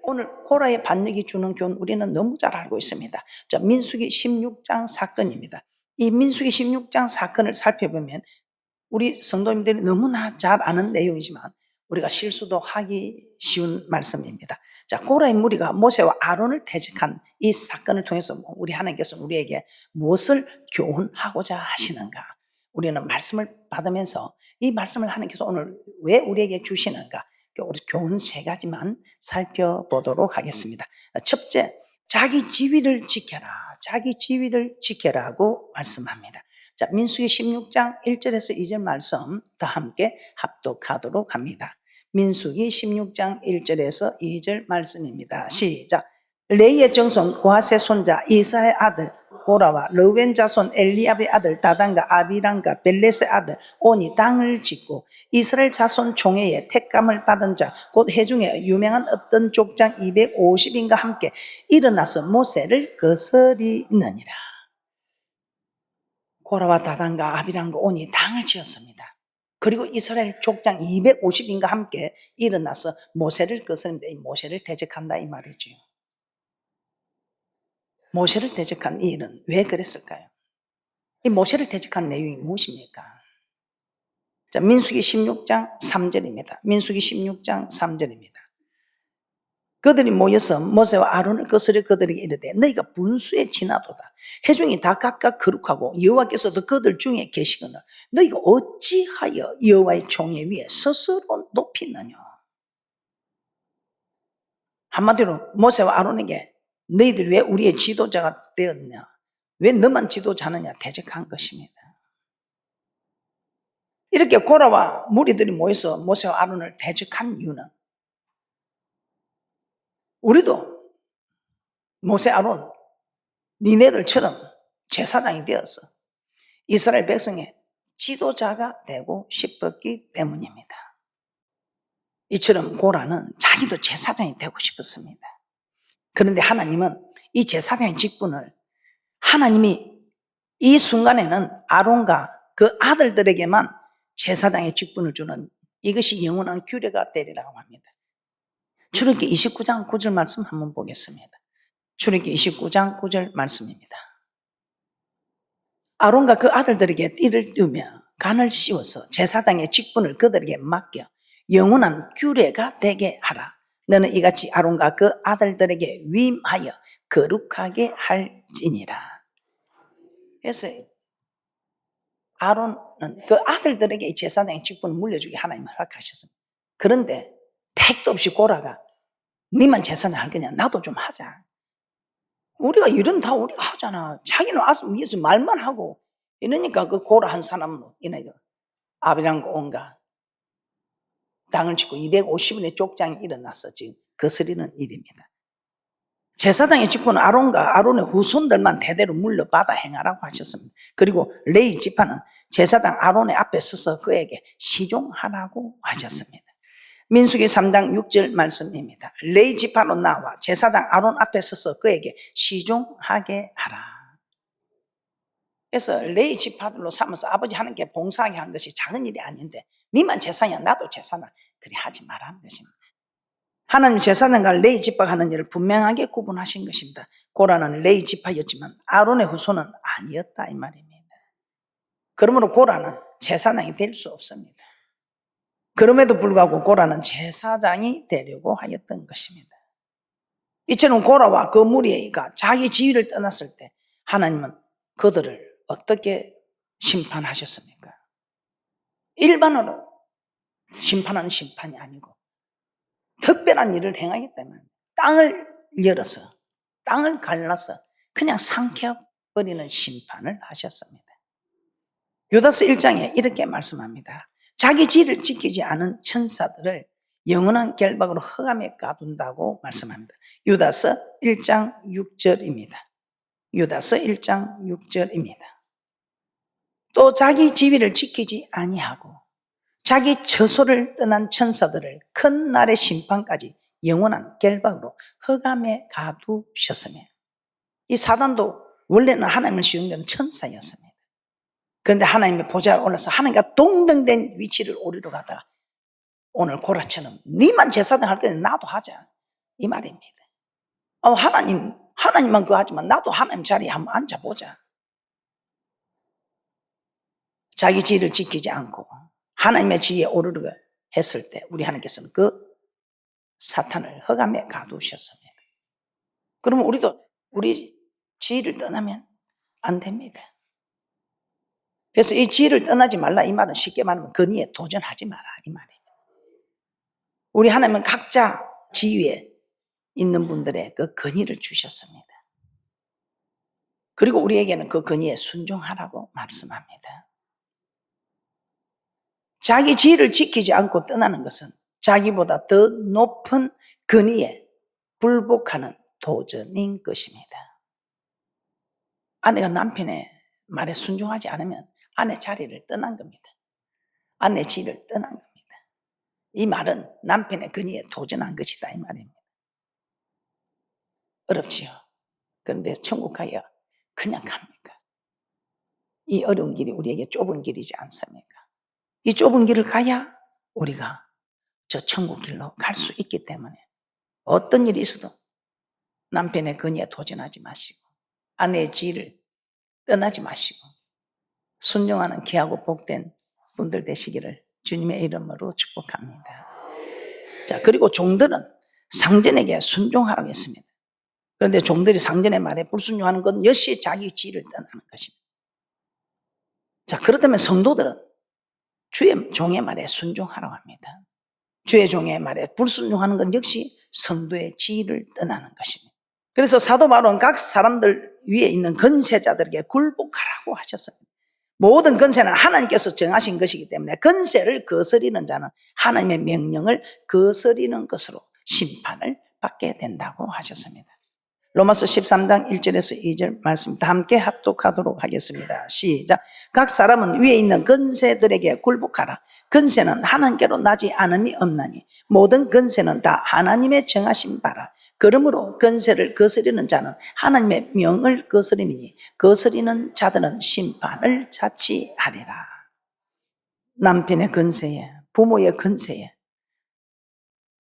오늘 고라의 반역이 주는 교훈 우리는 너무 잘 알고 있습니다. 자, 민수기 16장 사건입니다. 이 민수기 16장 사건을 살펴보면 우리 성도님들이 너무나 잘 아는 내용이지만 우리가 실수도 하기 쉬운 말씀입니다. 자, 고라의 무리가 모세와 아론을 대적한 이 사건을 통해서 우리 하나님께서 우리에게 무엇을 교훈하고자 하시는가? 우리는 말씀을 받으면서 이 말씀을 하나님께서 오늘 왜 우리에게 주시는가? 우리 교훈 3가지만 살펴보도록 하겠습니다. 첫째, 자기 지위를 지켜라. 자기 지위를 지켜라고 말씀합니다. 자, 민수기 16장 1절에서 2절 말씀 다 함께 합독하도록 합니다. 민수기 16장 1절에서 2절 말씀입니다. 시작. 레이의 정손 고하세 손자 이사의 아들 고라와 르벤 자손 엘리압의 아들 다단과 아비람과 벨렛의 아들 온이 땅을 짓고 이스라엘 자손 총회에 택감을 받은 자 곧 해중에 유명한 어떤 족장 250인과 함께 일어나서 모세를 거스리느니라. 고라와 다단과 아비람과 온이 땅을 지었습니다. 그리고 이스라엘 족장 250인과 함께 일어나서 모세를 거스립니다. 이 모세를 대적한다 이 말이죠. 모세를 대적한 이 일은 왜 그랬을까요? 이 모세를 대적한 내용이 무엇입니까? 자, 민수기 16장 3절입니다. 민수기 16장 3절입니다. 그들이 모여서 모세와 아론을 거스려 그들에게 이르되 너희가 분수에 지나도다. 회중이 다 각각 거룩하고 여호와께서도 그들 중에 계시거늘 너희가 어찌하여 여호와의 총회 위에 스스로 높이느냐. 한마디로 모세와 아론에게 너희들 왜 우리의 지도자가 되었냐, 왜 너만 지도자느냐 대적한 것입니다. 이렇게 고라와 무리들이 모여서 모세와 아론을 대적한 이유는 우리도 모세 아론 니네들처럼 제사장이 되어서 이스라엘 백성의 지도자가 되고 싶었기 때문입니다. 이처럼 고라는 자기도 제사장이 되고 싶었습니다. 그런데 하나님은 이 제사장의 직분을 하나님이 이 순간에는 아론과 그 아들들에게만 제사장의 직분을 주는 이것이 영원한 규례가 되리라고 합니다. 출애굽기 29장 9절 말씀 한번 보겠습니다. 출애굽기 29장 9절 말씀입니다. 아론과 그 아들들에게 띠를 띄우며 간을 씌워서 제사장의 직분을 그들에게 맡겨 영원한 규례가 되게 하라. 너는 이같이 아론과 그 아들들에게 위임하여 거룩하게 할지니라. 그래서 아론은 그 아들들에게 이 제사장의 직분을 물려주기 하나님 허락하셨습니다. 그런데 택도 없이 고라가 니만 제사장 할 거냐, 나도 좀 하자. 우리가 일은 다 우리가 하잖아. 자기는 와서 위에서 말만 하고 이러니까 그 고라 한 사람은 이네가 아비람과 온가 땅을 짓고 250인의 족장이 일어났어. 지금 거스리는 일입니다. 제사장의 직분은 아론과 아론의 후손들만 대대로 물려받아 행하라고 하셨습니다. 그리고 레위 지파는 제사장 아론의 앞에 서서 그에게 시종하라고 하셨습니다. 민수기 3장 6절 말씀입니다. 레위 지파로 나와 제사장 아론 앞에 서서 그에게 시종하게 하라. 그래서 레위 지파들로 삼아서 아버지 하나님께 봉사하게 한 것이 작은 일이 아닌데 니만 제사장이야 나도 제사장 그리 하지 말라는 것입니다. 하나님 제사장과 레위 지파가 하는 일을 분명하게 구분하신 것입니다. 고라는 레위 지파였지만 아론의 후손은 아니었다 이 말입니다. 그러므로 고라는 제사장이 될 수 없습니다. 그럼에도 불구하고 고라는 제사장이 되려고 하였던 것입니다. 이처럼 고라와 그 무리가 자기 지위를 떠났을 때 하나님은 그들을 어떻게 심판하셨습니까? 일반으로 심판하는 심판이 아니고 특별한 일을 행하기 때문에 땅을 열어서 땅을 갈라서 그냥 삼켜버리는 심판을 하셨습니다. 유다서 1장에 이렇게 말씀합니다. 자기 지위를 지키지 않은 천사들을 영원한 결박으로 흑암에 가둔다고 말씀합니다. 유다서 1장 6절입니다. 유다서 1장 6절입니다. 또 자기 지위를 지키지 아니하고 자기 처소를 떠난 천사들을 큰 날의 심판까지 영원한 결박으로 흑암에 가두셨으며 이 사단도 원래는 하나님을 시용되는 천사였습니다. 그런데 하나님의 보좌에 올라서 하나님과 동등된 위치를 오리러 가다가 오늘 고라처럼 니만 제사장 할 거니 나도 하자. 이 말입니다. 하나님만 그거 하지만 나도 하나님 자리에 한번 앉아보자. 자기 지위를 지키지 않고 하나님의 지위에 오르르 했을 때 우리 하나님께서는 그 사탄을 흑암에 가두셨습니다. 그러면 우리도 우리 지위를 떠나면 안 됩니다. 그래서 이 지위를 떠나지 말라 이 말은 쉽게 말하면 권위에 도전하지 마라 이 말이에요. 우리 하나님은 각자 지위에 있는 분들의 그 권위를 주셨습니다. 그리고 우리에게는 그 권위에 순종하라고 말씀합니다. 자기 지위를 지키지 않고 떠나는 것은 자기보다 더 높은 권위에 굴복하는 도전인 것입니다. 아내가 남편의 말에 순종하지 않으면 아내 자리를 떠난 겁니다. 아내 지위를 떠난 겁니다. 이 말은 남편의 권위에 도전한 것이다 이 말입니다. 어렵지요. 그런데 천국 가야 그냥 갑니까? 이 어려운 길이 우리에게 좁은 길이지 않습니까? 이 좁은 길을 가야 우리가 저 천국 길로 갈 수 있기 때문에 어떤 일이 있어도 남편의 권위에 도전하지 마시고 아내의 지위를 떠나지 마시고 순종하는 귀하고 복된 분들 되시기를 주님의 이름으로 축복합니다. 자, 그리고 종들은 상전에게 순종하라고 했습니다. 그런데 종들이 상전의 말에 불순종하는 건 역시 자기 지위를 떠나는 것입니다. 자, 그렇다면 성도들은 주의 종의 말에 순종하라고 합니다. 주의 종의 말에 불순종하는 건 역시 성도의 지위를 떠나는 것입니다. 그래서 사도 바울은 각 사람들 위에 있는 권세자들에게 굴복하라고 하셨습니다. 모든 권세는 하나님께서 정하신 것이기 때문에 권세를 거스리는 자는 하나님의 명령을 거스리는 것으로 심판을 받게 된다고 하셨습니다. 로마서 13장 1절에서 2절 말씀 다 함께 합독하도록 하겠습니다. 시작. 각 사람은 위에 있는 권세들에게 굴복하라. 권세는 하나님께로 나지 않음이 없나니 모든 권세는 다 하나님의 정하신 바라. 그러므로 권세를 거스리는 자는 하나님의 명을 거스림이니 거스리는 자들은 심판을 자취하리라. 남편의 권세에, 부모의 권세에,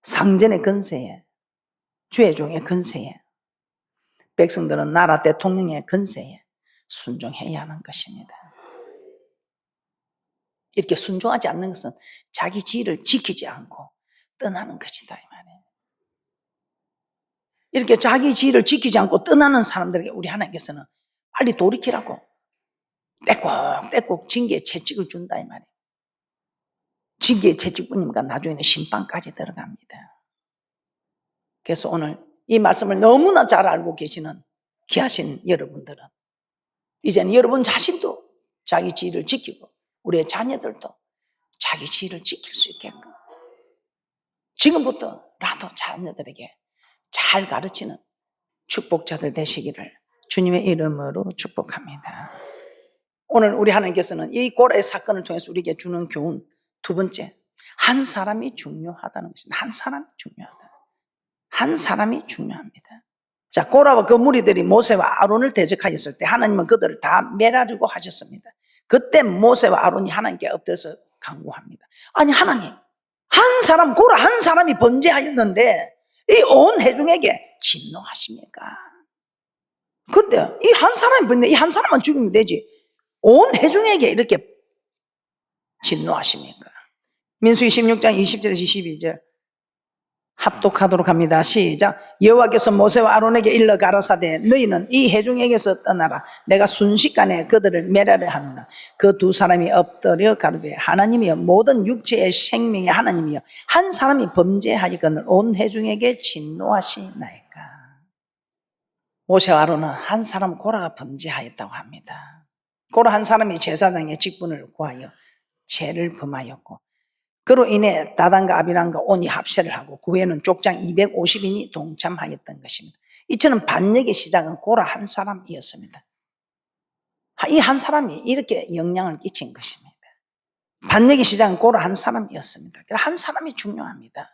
상전의 권세에, 주의 종의 권세에, 백성들은 나라 대통령의 권세에 순종해야 하는 것입니다. 이렇게 순종하지 않는 것은 자기 지위를 지키지 않고 떠나는 것이다 이 말이에요. 이렇게 자기 지위를 지키지 않고 떠나는 사람들에게 우리 하나님께서는 빨리 돌이키라고 떼꼭 징계의 채찍을 준다 이 말이에요. 징계의 채찍뿐이니까 나중에는 심판까지 들어갑니다. 그래서 오늘 이 말씀을 너무나 잘 알고 계시는 귀하신 여러분들은 이제는 여러분 자신도 자기 지위를 지키고 우리의 자녀들도 자기 지위를 지킬 수 있게끔 지금부터라도 자녀들에게 잘 가르치는 축복자들 되시기를 주님의 이름으로 축복합니다. 오늘 우리 하나님께서는 이 고라의 사건을 통해서 우리에게 주는 교훈 두 번째, 한 사람이 중요하다는 것입니다. 한 사람이 중요하다. 한 사람이 중요합니다. 자, 고라와 그 무리들이 모세와 아론을 대적하였을 때 하나님은 그들을 다 멸하려고 하셨습니다. 그때 모세와 아론이 하나님께 엎드려서 간구합니다. 아니 하나님, 한 사람 고라 한 사람이 범죄하였는데 이 온 회중에게 진노하십니까? 그런데 이 한 사람이 범죄, 이 한 사람만 죽이면 되지 온 회중에게 이렇게 진노하십니까? 민수기 16장 20절에서 22절 합독하도록 합니다. 시작. 여호와께서 모세와 아론에게 일러 가라사대 너희는 이 회중에게서 떠나라. 내가 순식간에 그들을 멸하려 하노라. 그 두 사람이 엎드려 가로되 하나님이여 모든 육체의 생명의 하나님이여 한 사람이 범죄하였거늘 온 회중에게 진노하시나이까. 모세와 아론은 한 사람 고라가 범죄하였다고 합니다. 고라 한 사람이 제사장의 직분을 구하여 죄를 범하였고 그로 인해 다단과 아비람과 온이 합세를 하고 그 후에는 족장 250인이 동참하였던 것입니다. 이처럼 반역의 시작은 고라 한 사람이었습니다. 이 한 사람이 이렇게 영향을 끼친 것입니다. 반역의 시작은 고라 한 사람이었습니다. 한 사람이 중요합니다.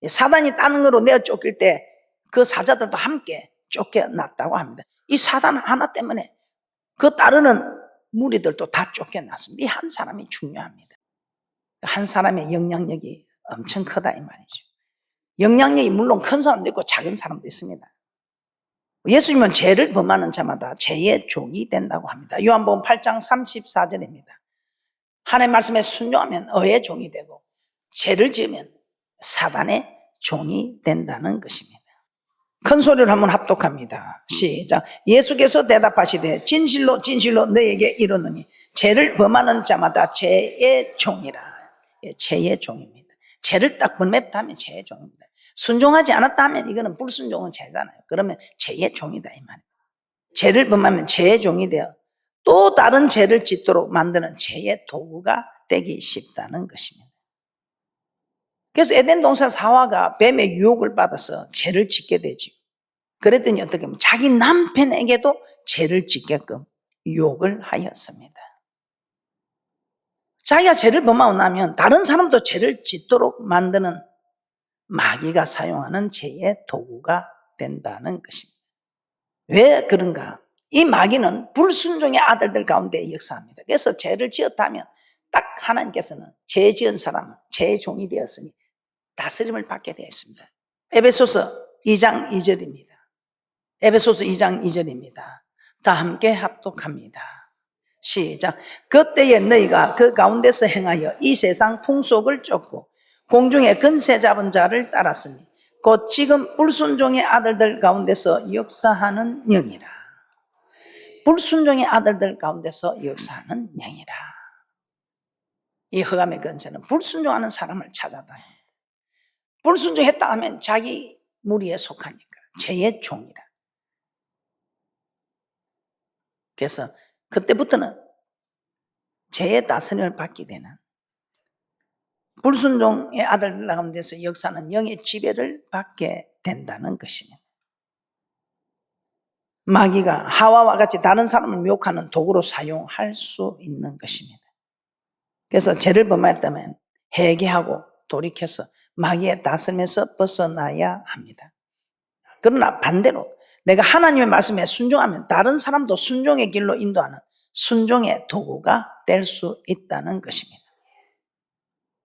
사단이 다른 거로 내어 쫓길 때 그 사자들도 함께 쫓겨났다고 합니다. 이 사단 하나 때문에 그 따르는 무리들도 다 쫓겨났습니다. 이 한 사람이 중요합니다. 한 사람의 영향력이 엄청 크다 이 말이죠. 영향력이 물론 큰 사람도 있고 작은 사람도 있습니다. 예수님은 죄를 범하는 자마다 죄의 종이 된다고 합니다. 요한복음 8장 34절입니다. 하나님의 말씀에 순종하면 의의 종이 되고 죄를 지으면 사단의 종이 된다는 것입니다. 큰 소리를 한번 합독합니다. 시작. 예수께서 대답하시되 진실로 진실로 너에게 이르노니 죄를 범하는 자마다 죄의 종이라. 죄의 종입니다. 죄를 딱 범했다면 죄의 종입니다. 순종하지 않았다 하면 이거는 불순종은 죄잖아요. 그러면 죄의 종이다 이 말이에요. 죄를 범하면 죄의 종이 되어 또 다른 죄를 짓도록 만드는 죄의 도구가 되기 쉽다는 것입니다. 그래서 에덴 동산에서 하와가 뱀의 유혹을 받아서 죄를 짓게 되지. 그랬더니 어떻게 하면 자기 남편에게도 죄를 짓게끔 유혹을 하였습니다. 자기가 죄를 범하고 나면 다른 사람도 죄를 짓도록 만드는 마귀가 사용하는 죄의 도구가 된다는 것입니다. 왜 그런가? 이 마귀는 불순종의 아들들 가운데 역사합니다. 그래서 죄를 지었다면 딱 하나님께서는 죄 지은 사람은 죄의 종이 되었으니 다스림을 받게 되어 있습니다. 에베소서 2장 2절입니다. 에베소서 2장 2절입니다. 다 함께 합독합니다. 시작. 그때에 너희가 그 가운데서 행하여 이 세상 풍속을 쫓고 공중의 근세 잡은 자를 따랐으니 곧 지금 불순종의 아들들 가운데서 역사하는 영이라. 불순종의 아들들 가운데서 역사하는 영이라. 이 흑암의 근세는 불순종하는 사람을 찾아다닙니다. 불순종했다 하면 자기 무리에 속하니까 죄의 종이라. 그래서 그때부터는 죄의 다스림을 받게 되는 불순종의 아들 가운데서 역사는 영의 지배를 받게 된다는 것입니다. 마귀가 하와와 같이 다른 사람을 미혹하는 도구로 사용할 수 있는 것입니다. 그래서 죄를 범했다면 회개하고 돌이켜서 마귀의 다스림에서 벗어나야 합니다. 그러나 반대로 내가 하나님의 말씀에 순종하면 다른 사람도 순종의 길로 인도하는 순종의 도구가 될 수 있다는 것입니다.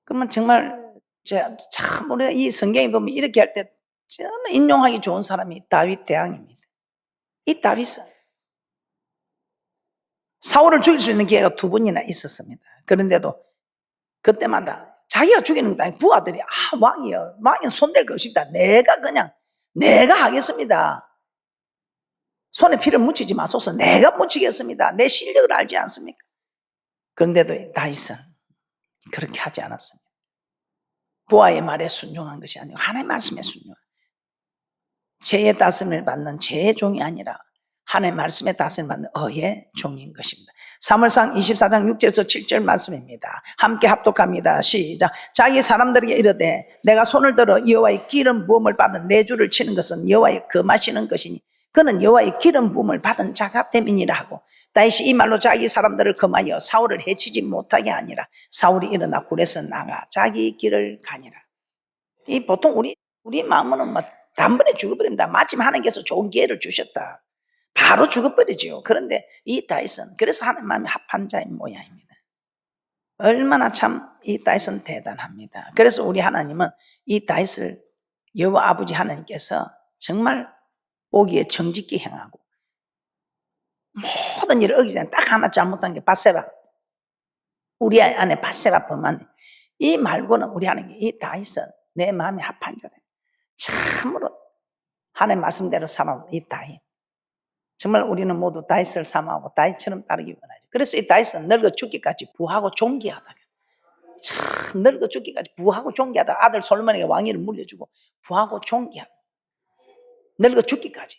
그러면 정말 참 우리가 이 성경에 보면 이렇게 할 때 정말 인용하기 좋은 사람이 다윗 대왕입니다. 이 다윗은 사울을 죽일 수 있는 기회가 2번이나 있었습니다. 그런데도 그때마다 자기가 죽이는 것도 아니고 부하들이 왕이요, 왕이 손댈 것이 없다. 내가 하겠습니다. 손에 피를 묻히지 마소서. 내가 묻히겠습니다. 내 실력을 알지 않습니까? 그런데도 다윗은 그렇게 하지 않았습니다. 부하의 말에 순종한 것이 아니고 하나님의 말씀에 순종. 죄의 다스림을 받는 죄의 종이 아니라 하나님의 말씀에 다스림을 받는 의의 종인 것입니다. 사무엘상 24장 6절에서 7절 말씀입니다. 함께 합독합니다. 시작. 자기 사람들에게 이르되 내가 손을 들어 여호와의 기름 부음을 받은 내 주를 치는 것은 여호와의 금하시는 것이니 그는 여호와의 기름 부음을 받은 자가 됨이니라 하고 다윗이 이 말로 자기 사람들을 금하여 사울을 해치지 못하게 하니라. 사울이 일어나 굴에서 나가 자기 길을 가니라. 이 보통 우리 마음은 뭐 단번에 죽어버립니다. 마침 하나님께서 좋은 기회를 주셨다. 바로 죽어버리죠. 그런데 이 다윗은 그래서 하나님 마음이 합한 자의 모양입니다. 얼마나 참 이 다윗은 대단합니다. 그래서 우리 하나님은 이 다윗을 여호와 아버지 하나님께서 정말 보기에 정직히 행하고 모든 일을 어기지 않고 딱 하나 잘못한 게 밧세바. 우리 안에 밧세바 범한 이 말고는 우리 하나님 이 다윗은 내 마음이 합한 자다. 참으로 하나님 말씀대로 살아온 이 다윗. 정말 우리는 모두 다윗을 삼아하고 다윗처럼 따르기 원하죠. 그래서 이 다윗은 늙어 죽기까지 부하고 존귀하다가 참 늙어 죽기까지 부하고 존귀하다가 아들 솔로몬에게 왕위를 물려주고 부하고 존귀하다. 늙어 죽기까지.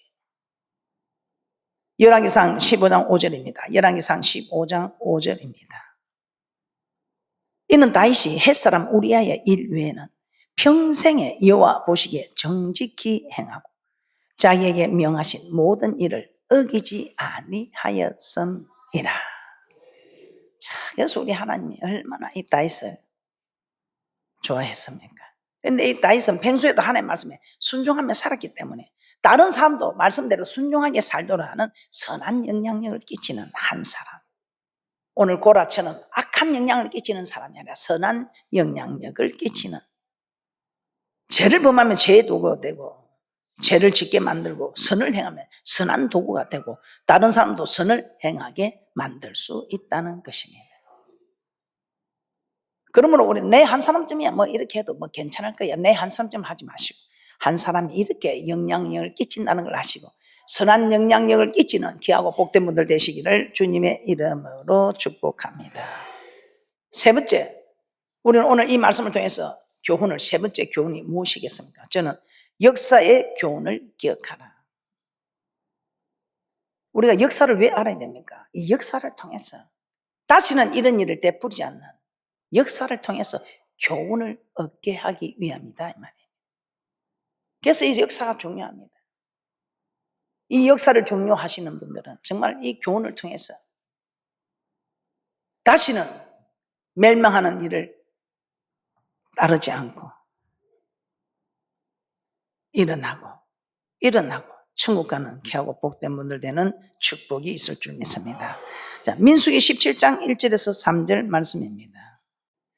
열왕기상 15장 5절입니다. 열왕기상 15장 5절입니다. 이는 다윗이 햇사람 우리아의 일 외에는 평생에 여호와 보시기에 정직히 행하고 자기에게 명하신 모든 일을 어기지 아니하였음이라. 자, 그래서 우리 하나님이 얼마나 이 다윗을 좋아했습니까? 그런데 이 다윗은 평소에도 하나님의 말씀에 순종하며 살았기 때문에 다른 사람도 말씀대로 순종하게 살도록 하는 선한 영향력을 끼치는 한 사람. 오늘 고라처럼 악한 영향을 끼치는 사람이 아니라 선한 영향력을 끼치는 죄를 범하면 죄의 도구가 되고, 죄를 짓게 만들고, 선을 행하면 선한 도구가 되고, 다른 사람도 선을 행하게 만들 수 있다는 것입니다. 그러므로 우리 내 한 사람쯤이야 뭐 이렇게 해도 뭐 괜찮을 거야. 내 한 사람쯤 하지 마시고, 한 사람이 이렇게 영향력을 끼친다는 걸 아시고, 선한 영향력을 끼치는 귀하고 복된 분들 되시기를 주님의 이름으로 축복합니다. 세 번째, 우리는 오늘 이 말씀을 통해서 교훈을, 세 번째 교훈이 무엇이겠습니까? 저는 역사의 교훈을 기억하라. 우리가 역사를 왜 알아야 됩니까? 이 역사를 통해서 다시는 이런 일을 되풀이지 않는 역사를 통해서 교훈을 얻게 하기 위함이다 이 말이에요. 그래서 이 역사가 중요합니다. 이 역사를 중요하시는 분들은 정말 이 교훈을 통해서 다시는 멸망하는 일을 따르지 않고 일어나고 천국 가는 귀하고 복된 분들 되는 축복이 있을 줄 믿습니다. 자, 민수기 17장 1절에서 3절 말씀입니다.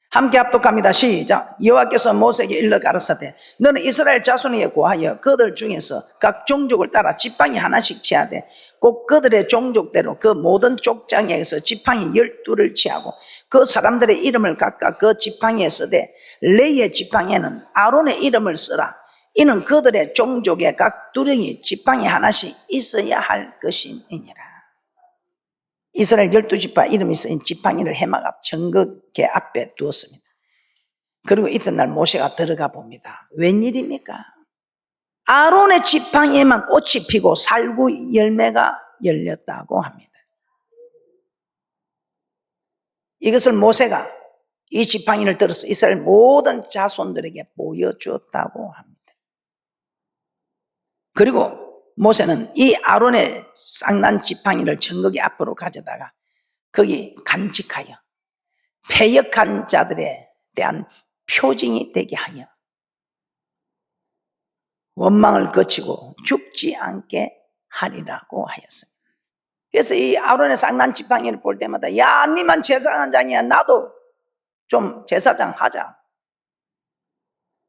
함께 합독합니다. 시작. 여호와께서 모세에게 일러 가라사대 너는 이스라엘 자손에게 고하여 그들 중에서 각 종족을 따라 지팡이 하나씩 치하되 꼭 그들의 종족대로 그 모든 족장에서 지팡이 12를 치하고 그 사람들의 이름을 각각 그 지팡이에 쓰되 레이의 지팡이에는 아론의 이름을 쓰라. 이는 그들의 종족에 각 두령이 지팡이 하나씩 있어야 할 것이니라. 이스라엘 12지파 이름이 쓰인 지팡이를 해막 앞 정극계 앞에 두었습니다. 그리고 이튿날 모세가 들어가 봅니다. 웬일입니까? 아론의 지팡이에만 꽃이 피고 살구 열매가 열렸다고 합니다. 이것을 모세가 이 지팡이를 들어서 이스라엘 모든 자손들에게 보여주었다고 합니다. 그리고 모세는 이 아론의 쌍난 지팡이를 정극의 앞으로 가져다가 거기 간직하여 패역한 자들에 대한 표징이 되게 하여 원망을 거치고 죽지 않게 하리라고 하였습니다. 그래서 이 아론의 쌍난 지팡이를 볼 때마다 야 니만 제사장이야 나도 좀 제사장 하자.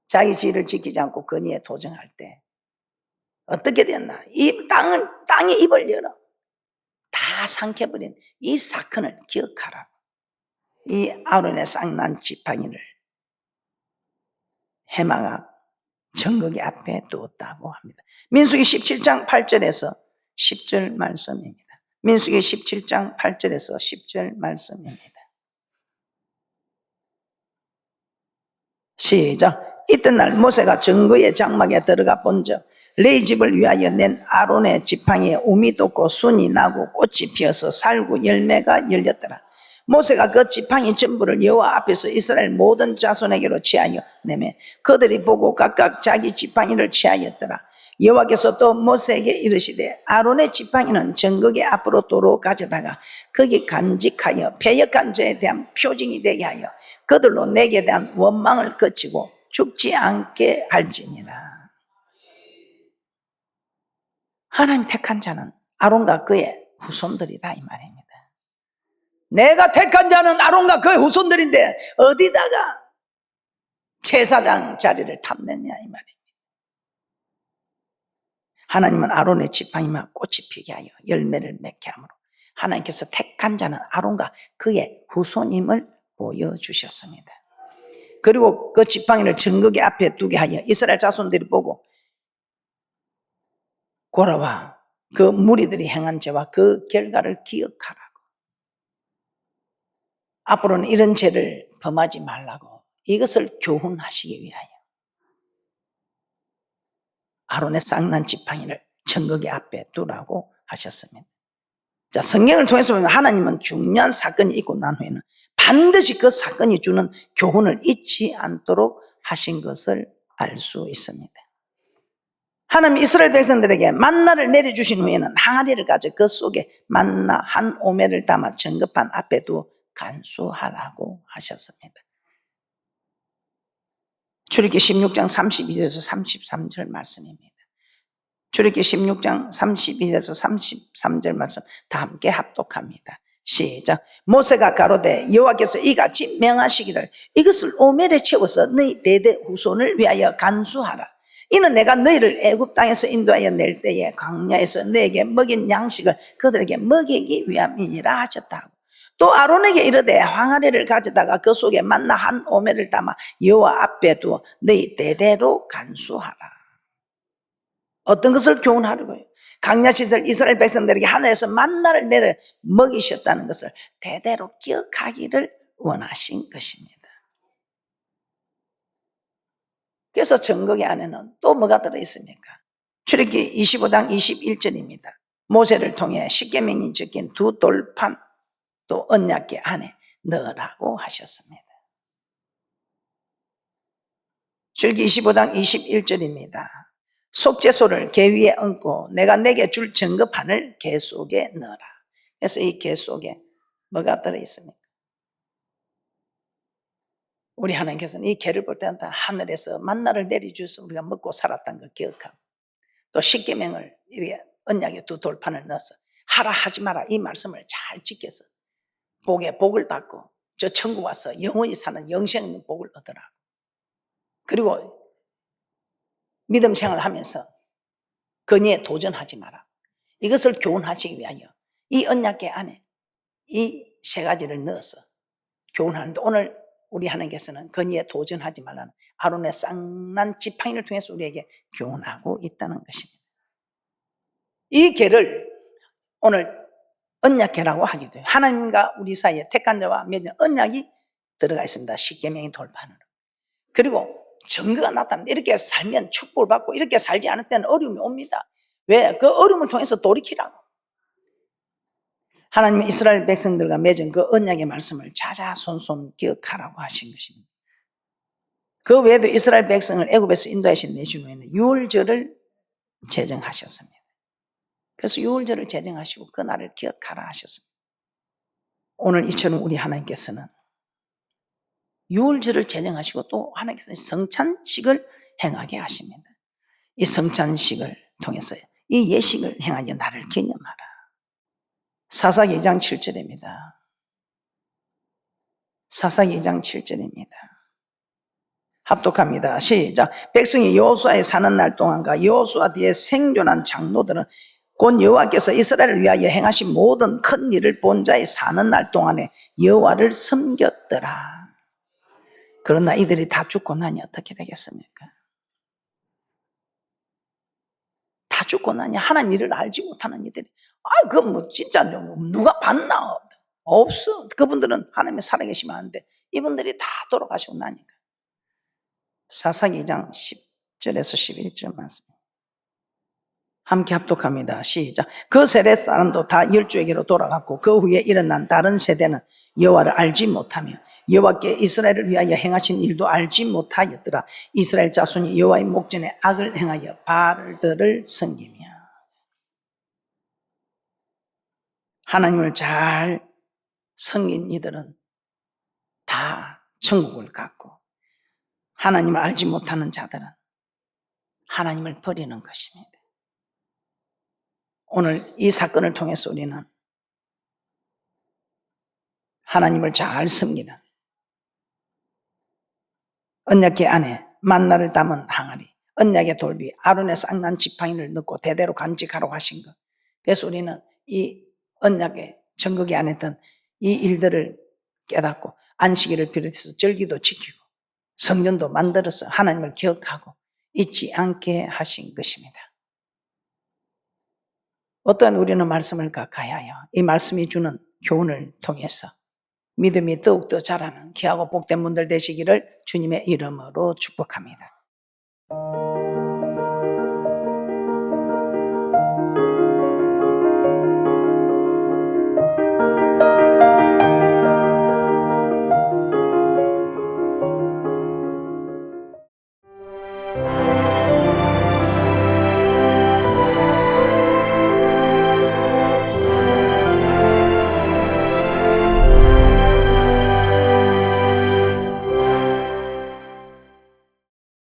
자기 지위를 지키지 않고 권위에 도전할 때 어떻게 됐나? 이 땅이 입을 열어 다 삼켜버린 이 사건을 기억하라. 이 아론의 쌍난 지팡이를 해막 앞 정극의 앞에 두었다고 합니다. 민수기 17장 8절에서 10절 말씀입니다. 민수기 17장 8절에서 10절 말씀입니다. 시작. 이튿날 모세가 정거의 장막에 들어가 본즉 레이 집을 위하여 낸 아론의 지팡이에 우미 돋고 순이 나고 꽃이 피어서 살구 열매가 열렸더라. 모세가 그 지팡이 전부를 여호와 앞에서 이스라엘 모든 자손에게로 취하여 내매 그들이 보고 각각 자기 지팡이를 취하였더라. 여호와께서 또 모세에게 이르시되 아론의 지팡이는 정극의 앞으로 도로 가져다가 거기 간직하여 패역한 자에 대한 표징이 되게 하여 그들로 내게 대한 원망을 거치고 죽지 않게 할지니라. 하나님 택한 자는 아론과 그의 후손들이다 이 말입니다. 내가 택한 자는 아론과 그의 후손들인데 어디다가 제사장 자리를 탐냈냐 이 말입니다. 하나님은 아론의 지팡이만 꽃이 피게 하여 열매를 맺게 하므로 하나님께서 택한 자는 아론과 그의 후손임을 보여주셨습니다. 그리고 그 지팡이를 정극의 앞에 두게 하여 이스라엘 자손들이 보고 고라와 그 무리들이 행한 죄와 그 결과를 기억하라고. 앞으로는 이런 죄를 범하지 말라고 이것을 교훈하시기 위하여 아론의 쌍난 지팡이를 정극의 앞에 두라고 하셨습니다. 자, 성경을 통해서 보면 하나님은 중요한 사건이 있고 난 후에는 반드시 그 사건이 주는 교훈을 잊지 않도록 하신 것을 알 수 있습니다. 하나님 이스라엘 백성들에게 만나를 내려주신 후에는 항아리를 가져 그 속에 만나 한 오멜을 담아 정급판 앞에 두어 간수하라고 하셨습니다. 출애굽기 16장 32절에서 33절 말씀입니다. 출애굽기 16장 32절에서 33절 말씀 다 함께 합독합니다. 시작. 모세가 가로되 여호와께서 이같이 명하시기를 이것을 오멜에 채워서 너희 대대 후손을 위하여 간수하라. 이는 내가 너희를 애굽 땅에서 인도하여 낼 때에 광야에서 너에게 먹인 양식을 그들에게 먹이기 위함이니라 하셨다. 또 아론에게 이르되 항아리를 가져다가 그 속에 만나 한 오멜을 담아 여호와 앞에 두어 너희 대대로 간수하라. 어떤 것을 교훈하려고요? 광야 시절 이스라엘 백성들에게 하늘에서 만나를 내려 먹이셨다는 것을 대대로 기억하기를 원하신 것입니다. 그래서 정극의 안에는 또 뭐가 들어있습니까? 출애굽기 25장 21절입니다. 모세를 통해 십계명이 적힌 두 돌판 또 언약궤 안에 넣으라고 하셨습니다. 출애굽기 25장 21절입니다. 속죄소를 궤 위에 얹고 내가 내게 줄 증거판을 궤 속에 넣어라. 그래서 이 궤 속에 뭐가 들어있습니까? 우리 하나님께서는 이 궤를 볼 때는 다 하늘에서 만나를 내려주셔서 우리가 먹고 살았다는 걸 기억하고, 또 십계명을 이렇게 언약의 두 돌판을 넣어서 하라 하지 마라 이 말씀을 잘 지켜서 복에 복을 받고 저 천국 와서 영원히 사는 영생 있는 복을 얻으라. 그리고 믿음 생활하면서 건의에 도전하지 마라. 이것을 교훈하시기 위하여 이 언약궤 안에 이 세 가지를 넣어서 교훈하는데, 오늘 우리 하나님께서는 건의에 도전하지 말라는 아론의 쌍난 지팡이를 통해서 우리에게 교훈하고 있다는 것입니다. 이 궤를 오늘 언약궤라고 하기도 해요. 하나님과 우리 사이에 택한 자와 맺은 언약이 들어가 있습니다. 십계명의 돌판으로. 그리고 증거가 나타납니다. 이렇게 살면 축복을 받고 이렇게 살지 않을 때는 어려움이 옵니다. 왜? 그 어려움을 통해서 돌이키라고. 하나님은 이스라엘 백성들과 맺은 그 언약의 말씀을 자자손손 기억하라고 하신 것입니다. 그 외에도 이스라엘 백성을 애굽에서 인도하신 내신 후에는 유월절을 제정하셨습니다. 그래서 유월절을 제정하시고 그 날을 기억하라 하셨습니다. 오늘 이처럼 우리 하나님께서는 유월절을 제정하시고 또 하나님께서는 성찬식을 행하게 하십니다. 이 성찬식을 통해서 이 예식을 행하여 나를 기념하라. 사사기 2장 7절입니다. 사사기 2장 7절입니다. 합독합니다. 시작. 백성이 여호수아에 사는 날 동안과 여호수아 뒤에 생존한 장로들은 곧 여호와께서 이스라엘을 위하여 행하신 모든 큰 일을 본 자의 사는 날 동안에 여호와를 섬겼더라. 그러나 이들이 다 죽고 나니 어떻게 되겠습니까? 다 죽고 나니 하나님 일을 알지 못하는 이들이, 그건 뭐 진짜 누가 봤나? 없어. 그분들은 하나님의 살아계시면 아는데 이분들이 다 돌아가시고 나니까. 사사기 2장 10절에서 11절 말씀 함께 합독합니다. 시작. 그 세대 사람도 다 열주에게로 돌아갔고 그 후에 일어난 다른 세대는 여호와를 알지 못하며 여호와께 이스라엘을 위하여 행하신 일도 알지 못하였더라. 이스라엘 자손이 여호와의 목전에 악을 행하여 바알들을 섬기며. 하나님을 잘 섬긴 이들은 다 천국을 갖고, 하나님을 알지 못하는 자들은 하나님을 버리는 것입니다. 오늘 이 사건을 통해서 우리는 하나님을 잘 섬기는 언약궤 안에 만나를 담은 항아리, 언약의 돌 위 아론의 쌍난 지팡이를 넣고 대대로 간직하라고 하신 것. 그래서 우리는 이 언약의 정극이 안에 있던 이 일들을 깨닫고 안식일을 비롯해서 절기도 지키고 성전도 만들어서 하나님을 기억하고 잊지 않게 하신 것입니다. 어떠한 우리는 말씀을 각하하여 이 말씀이 주는 교훈을 통해서 믿음이 더욱더 자라는 귀하고 복된 분들 되시기를 주님의 이름으로 축복합니다.